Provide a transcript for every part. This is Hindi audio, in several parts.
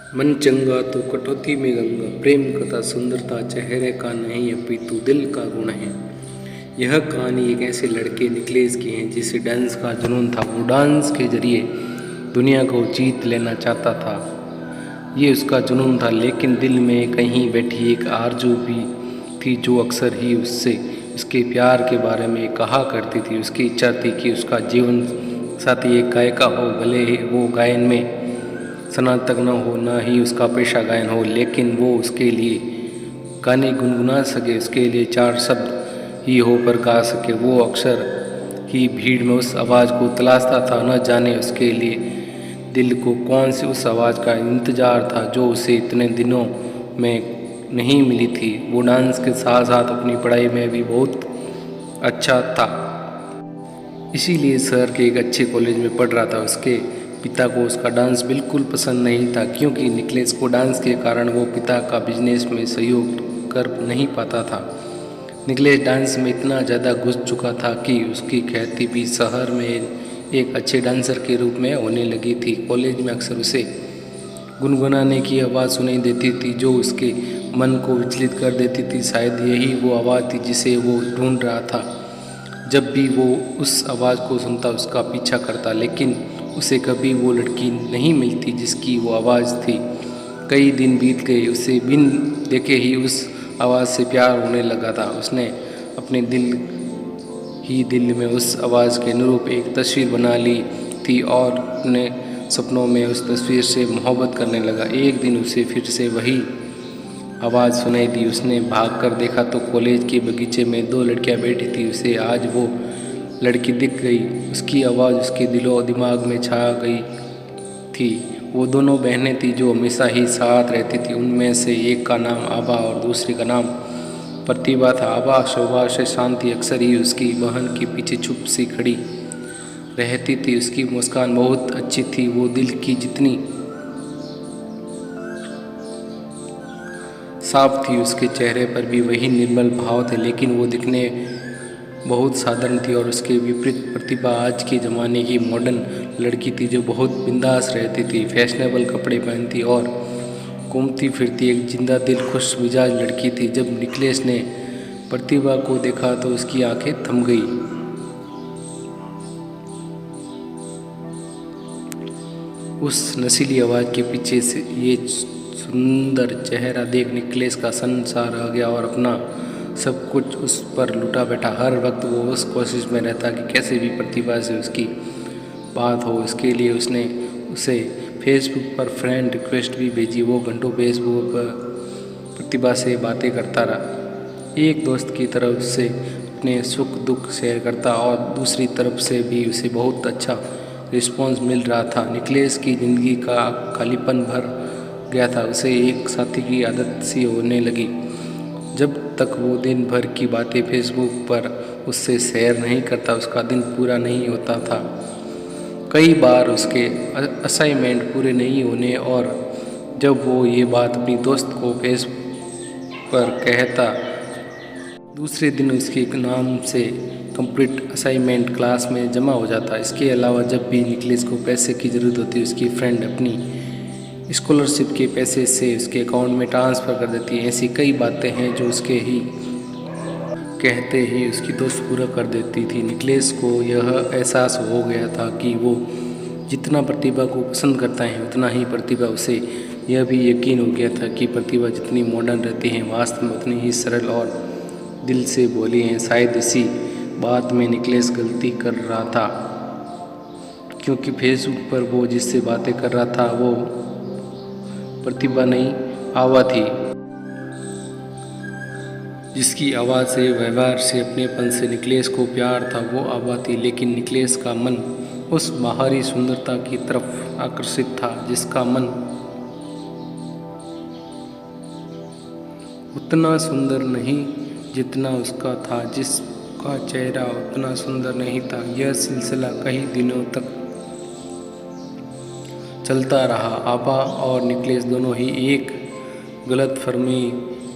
मन चंगा तो कटौती में गंगा, प्रेम कथा सुंदरता चेहरे का नहीं अपितु दिल का गुण है। यह कहानी एक ऐसे लड़के निकलेश की है जिसे डांस का जुनून था। वो डांस के जरिए दुनिया को जीत लेना चाहता था, ये उसका जुनून था। लेकिन दिल में कहीं बैठी एक आरज़ू भी थी जो अक्सर ही उससे उसके प्यार के बारे में कहा करती थी। उसकी इच्छा थी कि उसका जीवन साथी एक गायिका हो, भले ही वो गायन में स्नातक न हो, न ही उसका पेशा गायन हो, लेकिन वो उसके लिए गाने गुनगुना सके, उसके लिए चार शब्द ही हो पर गा सके। वो अक्सर ही भीड़ में उस आवाज़ को तलाशता था, न जाने उसके लिए दिल को कौन सी उस आवाज़ का इंतज़ार था जो उसे इतने दिनों में नहीं मिली थी। वो डांस के साथ साथ अपनी पढ़ाई में भी बहुत अच्छा था, इसीलिए शहर के एक अच्छे कॉलेज में पढ़ रहा था। उसके पिता को उसका डांस बिल्कुल पसंद नहीं था, क्योंकि निकलेश को डांस के कारण वो पिता का बिजनेस में सहयोग कर नहीं पाता था। निकलेश डांस में इतना ज़्यादा घुस चुका था कि उसकी ख्याति भी शहर में एक अच्छे डांसर के रूप में होने लगी थी। कॉलेज में अक्सर उसे गुनगुनाने की आवाज़ सुनाई देती थी जो उसके मन को विचलित कर देती थी। शायद यही वो आवाज़ थी जिसे वो ढूंढ रहा था। जब भी वो उस आवाज़ को सुनता उसका पीछा करता, लेकिन उसे कभी वो लड़की नहीं मिलती जिसकी वो आवाज़ थी। कई दिन बीत गए, उसे बिन देखे ही उस आवाज़ से प्यार होने लगा था। उसने अपने दिल में उस आवाज़ के अनुरूप एक तस्वीर बना ली थी और अपने सपनों में उस तस्वीर से मोहब्बत करने लगा। एक दिन उसे फिर से वही आवाज़ सुनाई दी। उसने भाग कर देखा तो कॉलेज के बगीचे में दो लड़कियां बैठी थी। उसे आज वो लड़की दिख गई। उसकी आवाज़ उसके दिलो दिमाग में छा गई थी। वो दोनों बहनें थी जो हमेशा ही साथ रहती थी। उनमें से एक का नाम आभा और दूसरी का नाम प्रतिभा था। आभा स्वभाव से शांत थी, अक्सर ही उसकी बहन के पीछे चुप सी खड़ी रहती थी। उसकी मुस्कान बहुत अच्छी थी, वो दिल की जितनी साफ थी। उसके चेहरे पर भी वही निर्मल भाव थे, लेकिन वो दिखने बहुत साधारण थी। और उसके विपरीत प्रतिभा आज के ज़माने की मॉडर्न लड़की थी जो बहुत बिंदास रहती थी, फैशनेबल कपड़े पहनती और घूमती फिरती एक जिंदा दिल खुश मिजाज लड़की थी। जब निकलेश ने प्रतिभा को देखा तो उसकी आंखें थम गई। उस नशीली आवाज़ के पीछे से ये सुंदर चेहरा देख निकलेश का संसार आ गया और अपना सब कुछ उस पर लुटा बैठा। हर वक्त वो उस कोशिश में रहता कि कैसे भी प्रतिभा से उसकी बात हो। इसके लिए उसने उसे फेसबुक पर फ्रेंड रिक्वेस्ट भी भेजी। वो घंटों फेसबुक पर प्रतिभा से बातें करता रहा, एक दोस्त की तरफ से अपने सुख दुख शेयर करता और दूसरी तरफ से भी उसे बहुत अच्छा रिस्पॉन्स मिल रहा था। निकलेश की ज़िंदगी का खालीपन भर गया था। उसे एक साथी की आदत सी होने लगी। जब तक वो दिन भर की बातें फेसबुक पर उससे शेयर नहीं करता, उसका दिन पूरा नहीं होता था। कई बार उसके असाइनमेंट पूरे नहीं होने और जब वो ये बात अपनी दोस्त को फेसबुक पर कहता, दूसरे दिन उसके नाम से कंप्लीट असाइनमेंट क्लास में जमा हो जाता। इसके अलावा जब भी निकलेश को पैसे की ज़रूरत होती, उसकी फ्रेंड अपनी स्कॉलरशिप के पैसे से उसके अकाउंट में ट्रांसफ़र कर देती है। ऐसी कई बातें हैं जो उसके ही कहते ही उसकी दोस्त पूरा कर देती थी। निकलेश को यह एहसास हो गया था कि वो जितना प्रतिभा को पसंद करता है उतना ही प्रतिभा उसे यह भी यकीन हो गया था कि प्रतिभा जितनी मॉडर्न रहती है वास्तव में उतनी ही सरल और दिल से बोली हैं। शायद इसी बात में निकलेश गलती कर रहा था, क्योंकि फेसबुक पर वो जिससे बातें कर रहा था वो प्रतिभा नहीं, आभा थी, जिसकी आवाज़ से, व्यवहार से, अपनेपन से निकलेश को प्यार था, वो आभा थी। लेकिन निकलेश का मन उस बाहरी सुंदरता की तरफ आकर्षित था, जिसका मन उतना सुंदर नहीं जितना उसका था, जिसका चेहरा उतना सुंदर नहीं था। यह सिलसिला कई दिनों तक चलता रहा। आभा और निकलेश दोनों ही एक गलतफहमी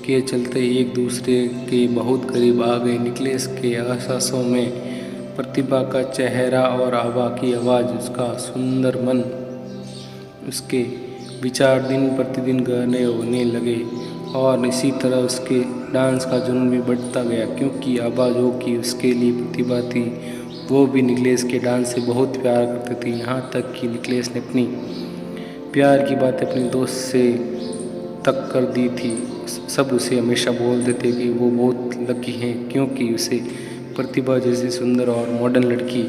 के चलते एक दूसरे के बहुत करीब आ गए। निकलेश के एहसासों में प्रतिभा का चेहरा और आभा की आवाज़, उसका सुंदर मन, उसके विचार दिन प्रतिदिन गहरे होने लगे और इसी तरह उसके डांस का जुनून भी बढ़ता गया, क्योंकि आबा जो कि उसके लिए प्रतिभा थी वो भी निकलेश के डांस से बहुत प्यार करती थी। यहाँ तक कि निकलेश ने अपनी प्यार की बात अपने दोस्त से तक कर दी थी। सब उसे हमेशा बोलते थे कि वो बहुत लकी है, क्योंकि उसे प्रतिभा जैसी सुंदर और मॉडर्न लड़की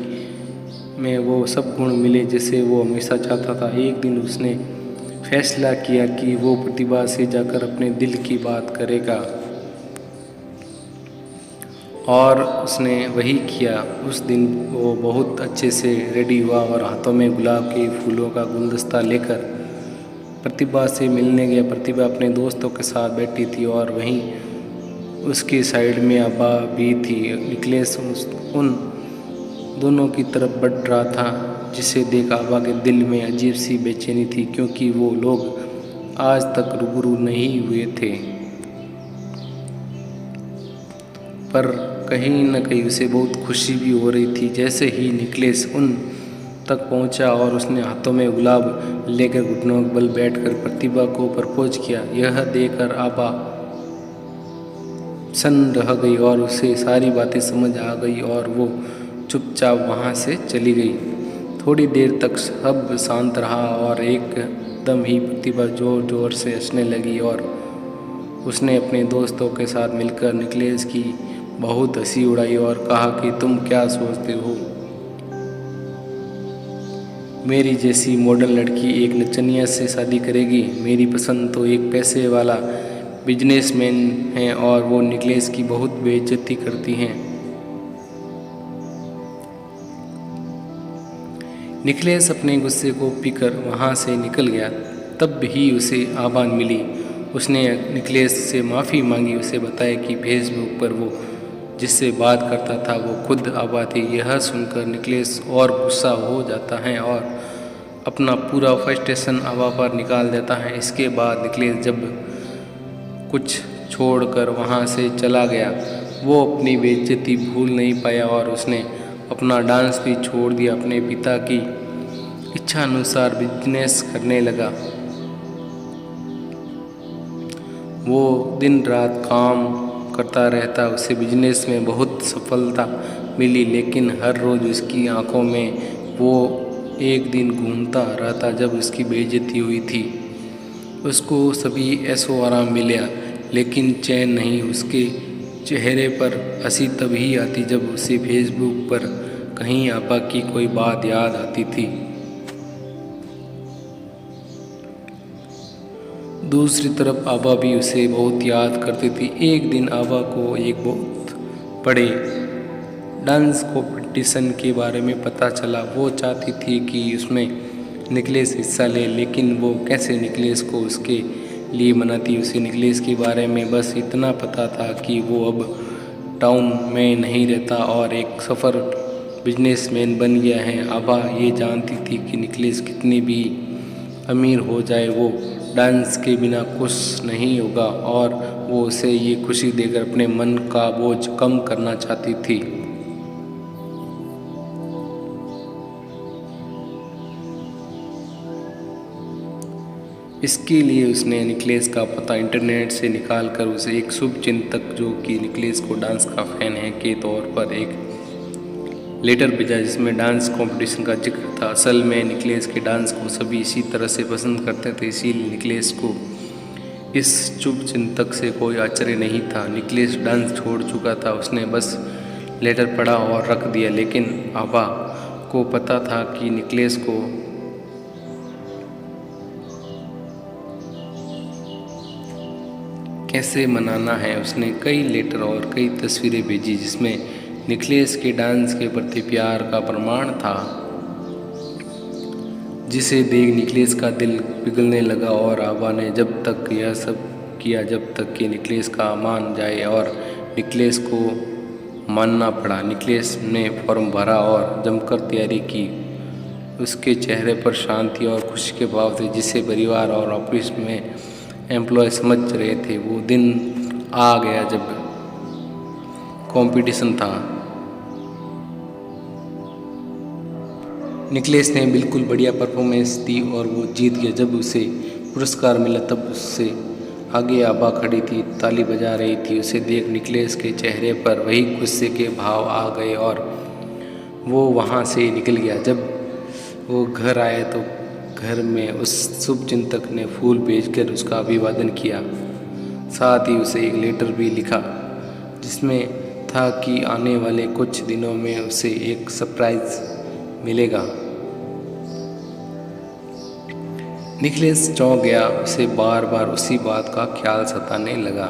में वो सब गुण मिले जैसे वो हमेशा चाहता था। एक दिन उसने फैसला किया कि वो प्रतिभा से जाकर अपने दिल की बात करेगा और उसने वही किया। उस दिन वो बहुत अच्छे से रेडी हुआ और हाथों में गुलाब के फूलों का गुलदस्ता लेकर प्रतिभा से मिलने गया। प्रतिभा अपने दोस्तों के साथ बैठी थी और वहीं उसकी साइड में आबा भी थी। निकलेश उन दोनों की तरफ बढ़ रहा था, जिसे देख आबा के दिल में अजीब सी बेचैनी थी, क्योंकि वो लोग आज तक रूबरू नहीं हुए थे। पर कहीं न कहीं उसे बहुत खुशी भी हो रही थी। जैसे ही निकलेश उन तक पहुंचा और उसने हाथों में गुलाब लेकर घुटनों के बल बैठकर प्रतिभा को प्रपोज किया, यह देखकर आबा सन्न रह गई और उसे सारी बातें समझ आ गई और वो चुपचाप वहाँ से चली गई। थोड़ी देर तक सब शांत रहा और एकदम ही प्रतिभा जोर जोर से हंसने लगी और उसने अपने दोस्तों के साथ मिलकर निकलेश की बहुत हंसी उड़ाई और कहा कि तुम क्या सोचते हो, मेरी जैसी मॉडर्न लड़की एक नचनिया से शादी करेगी? मेरी पसंद तो एक पैसे वाला बिजनेसमैन है और वो निकलेश की बहुत बेइज्जती करती हैं। निकलेश अपने गुस्से को पीकर वहाँ से निकल गया। तब ही उसे आबान मिली। उसने निकलेश से माफ़ी मांगी, उसे बताया कि फेसबुक पर वो जिससे बात करता था वो खुद आबा थी। यह सुनकर निकलेश और गुस्सा हो जाता है और अपना पूरा फ्रस्ट्रेशन आबा पर निकाल देता है। इसके बाद निकलेश जब कुछ छोड़कर वहाँ से चला गया, वो अपनी बेइज्जती भूल नहीं पाया और उसने अपना डांस भी छोड़ दिया। अपने पिता की इच्छा अनुसार बिजनेस करने लगा। वो दिन रात काम करता रहता। उसे बिजनेस में बहुत सफलता मिली, लेकिन हर रोज़ उसकी आंखों में वो एक दिन घूमता रहता जब उसकी बेइज्जती हुई थी। उसको सभी ऐशो आराम मिला, लेकिन चैन नहीं। उसके चेहरे पर हंसी तभी आती जब उसे फेसबुक पर कहीं आबा की कोई बात याद आती थी। दूसरी तरफ आबा भी उसे बहुत याद करती थी। एक दिन आबा को एक बहुत बड़े डांस कंपटीशन के बारे में पता चला। वो चाहती थी कि उसमें निकलेश हिस्सा ले, लेकिन वो कैसे निकलेश को उसके लिए मनाती। उसे निकलेश के बारे में बस इतना पता था कि वो अब टाउन में नहीं रहता और एक सफ़र बिजनेसमैन बन गया है। आबा ये जानती थी कि निकलेश कितनी भी अमीर हो जाए वो डांस के बिना खुश नहीं होगा और वो उसे ये खुशी देकर अपने मन का बोझ कम करना चाहती थी। इसके लिए उसने निकलेश का पता इंटरनेट से निकालकर उसे एक शुभ चिंतक जो कि निकलेश को डांस का फैन है के तौर पर एक लेटर भेजा, जिसमें डांस कंपटीशन का जिक्र था। असल में निकलेश के डांस को सभी इसी तरह से पसंद करते थे, इसीलिए निकलेश को इस शुभ चिंतक से कोई आश्चर्य नहीं था। निकलेश डांस छोड़ चुका था, उसने बस लेटर पढ़ा और रख दिया। लेकिन आबा को पता था कि निकलेश को कैसे मनाना है। उसने कई लेटर और कई तस्वीरें भेजी जिसमें निकलेश के डांस के प्रति प्यार का प्रमाण था, जिसे देख निकलेश का दिल पिघलने लगा। और आबा ने जब तक यह सब किया जब तक कि निकलेश का मान जाए, और निकलेश को मानना पड़ा। निकलेश ने फॉर्म भरा और जमकर तैयारी की। उसके चेहरे पर शांति और खुशी के भाव थे, जिसे परिवार और ऑफिस में एम्प्लॉय समझ रहे थे। वो दिन आ गया जब कंपटीशन था। निकलेश ने बिल्कुल बढ़िया परफॉर्मेंस दी और वो जीत गया। जब उसे पुरस्कार मिला तब उससे आगे आबा खड़ी थी, ताली बजा रही थी। उसे देख निकलेश के चेहरे पर वही गुस्से के भाव आ गए और वो वहाँ से निकल गया। जब वो घर आए तो घर में उस शुभचिंतक ने फूल भेजकर उसका अभिवादन किया। साथ ही उसे एक लेटर भी लिखा जिसमें था कि आने वाले कुछ दिनों में उसे एक सरप्राइज मिलेगा। निकलेश चौंक गया। उसे बार बार उसी बात का ख्याल सताने लगा।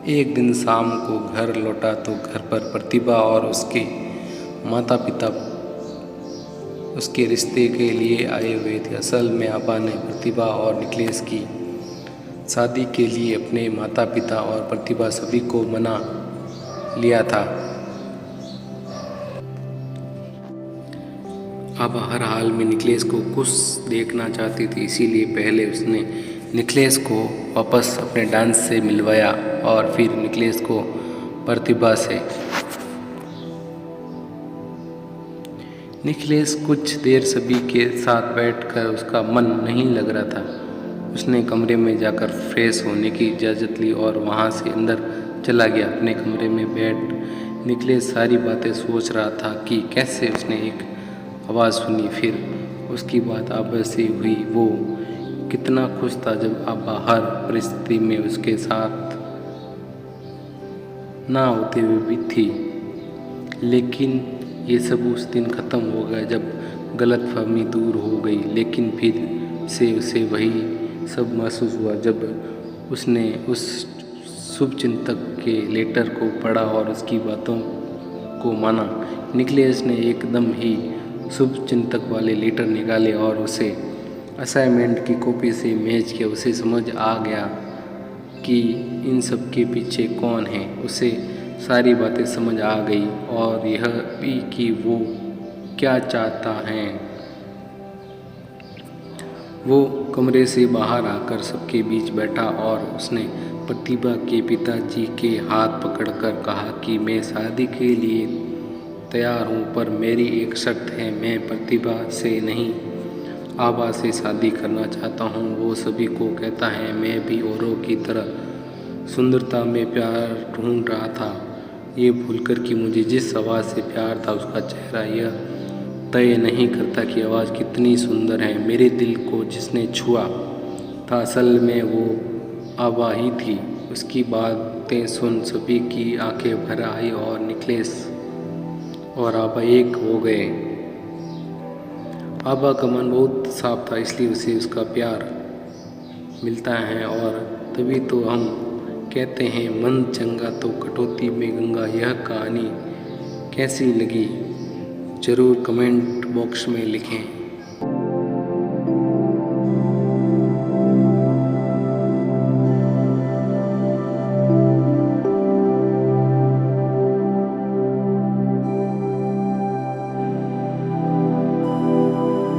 एक दिन शाम को घर लौटा तो घर पर प्रतिभा और उसके माता पिता उसके रिश्ते के लिए आए हुए थे। असल में आबा ने प्रतिभा और निकलेश की शादी के लिए अपने माता पिता और प्रतिभा सभी को मना लिया था। आबा हर हाल में निकलेश को खुश देखना चाहती थी, इसीलिए पहले उसने निकलेश को वापस अपने डांस से मिलवाया और फिर निकलेश को प्रतिभा से। निकलेश कुछ देर सभी के साथ बैठकर उसका मन नहीं लग रहा था। उसने कमरे में जाकर फ्रेश होने की इजाज़त ली और वहाँ से अंदर चला गया। अपने कमरे में बैठ निकलेश सारी बातें सोच रहा था कि कैसे उसने एक आवाज़ सुनी, फिर उसकी बात आबा से हुई। वो कितना खुश था जब आबा हर परिस्थिति में उसके साथ ना होते हुए भी थी। लेकिन ये सब उस दिन ख़त्म हो गया जब गलतफहमी दूर हो गई। लेकिन फिर से उसे वही सब महसूस हुआ जब उसने उस शुभचिंतक के लेटर को पढ़ा और उसकी बातों को माना। निकलेश ने एकदम ही शुभचिंतक वाले लेटर निकाले और उसे असाइनमेंट की कॉपी से मैच किया। उसे समझ आ गया कि इन सब के पीछे कौन है। उसे सारी बातें समझ आ गई और यह भी कि वो क्या चाहता है। वो कमरे से बाहर आकर सबके बीच बैठा और उसने प्रतिभा के पिताजी के हाथ पकड़कर कहा कि मैं शादी के लिए तैयार हूँ, पर मेरी एक शर्त है। मैं प्रतिभा से नहीं, आबा से शादी करना चाहता हूँ। वो सभी को कहता है, मैं भी औरों की तरह सुंदरता में प्यार ढूंढ रहा था, ये भूलकर कि मुझे जिस आवाज़ से प्यार था उसका चेहरा यह तय नहीं करता कि आवाज़ कितनी सुंदर है। मेरे दिल को जिसने छुआ था असल में वो आबा ही थी। उसकी बातें सुन सभी की आंखें भर आई और निकलेश और आबा एक हो गए। आबा का मन बहुत साफ था, इसलिए उसे उसका प्यार मिलता है और तभी तो हम कहते हैं मन चंगा तो कटौती में गंगा। यह कहानी कैसी लगी ज़रूर कमेंट बॉक्स में लिखें।